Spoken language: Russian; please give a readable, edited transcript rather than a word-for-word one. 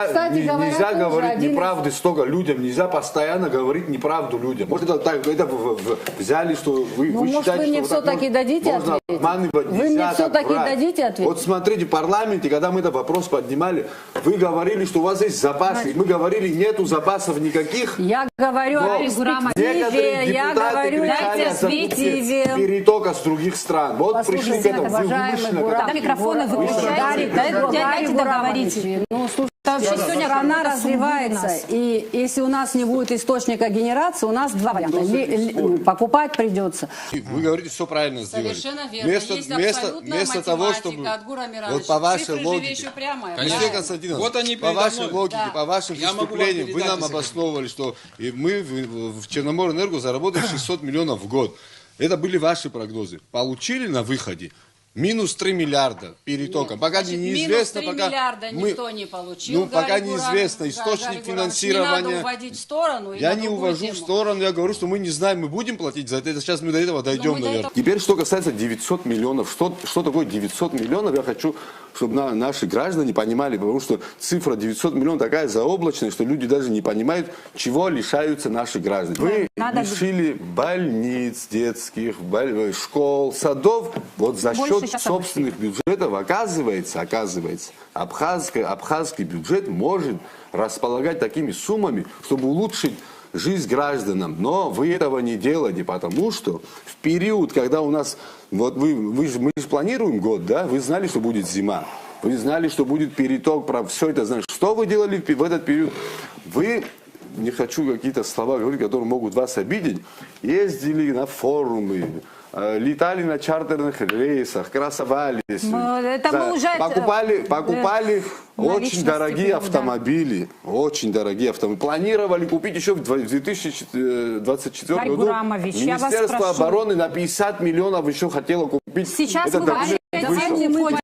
Кстати, нельзя говорить неправды столько людям, нельзя постоянно говорить неправду людям. Может, это так, это взяли, что вы может, считаете, вы мне что все-таки дадите ответить? Вы мне все-таки дадите ответить? Вот смотрите, в парламенте, когда мы этот вопрос поднимали, вы говорили, что у вас есть запасы. Мы говорили, нету запасов никаких. Я говорю о перспективе, я говорю о перспективе. Перетока с других стран. Вот пришли к этому. Микрофоны выключайте, дайте договорить. Вообще страна развивается, и если у нас не будет источника генерации, у нас два варианта. Покупать придется. Вы говорите, все правильно сделали. Совершенно верно. Вместо того, чтобы вот по вашей логике, вот они по вашей логике, по вашим Я выступлениям, вы нам обосновывали, что мы в Черноморэнерго заработали 600 миллионов в год. Это были ваши прогнозы. Получили на выходе минус 3 миллиарда перетоком. Пока неизвестно, минус 3 пока миллиарда никто не получил. Ну, пока неизвестно источник финансирования. Не надо уводить в сторону. Я не увожу в сторону, я говорю, что мы не знаем, мы будем платить за это. Сейчас мы до этого дойдем, наверное. Теперь, что касается 900 миллионов. Что такое 900 миллионов? Я хочу, чтобы наши граждане понимали, потому что цифра 900 миллионов такая заоблачная, что люди даже не понимают, чего лишаются наши граждане. Вы лишили больниц детских, школ, садов, вот за счет собственных бюджетов, оказывается, абхазский бюджет может располагать такими суммами, чтобы улучшить жизнь гражданам. Но вы этого не делаете, потому что в период, когда у нас, вот мы же планируем год, да, вы знали, что будет зима, вы знали, что будет переток, про все это знаете. Что вы делали в этот период? Вы, не хочу какие-то слова говорить, которые могут вас обидеть, ездили на форумы, летали на чартерных рейсах, красовались, покупали очень дорогие автомобили, планировали купить еще в 2024 году. Министерство обороны на 50 миллионов еще хотело купить. Сейчас этот мы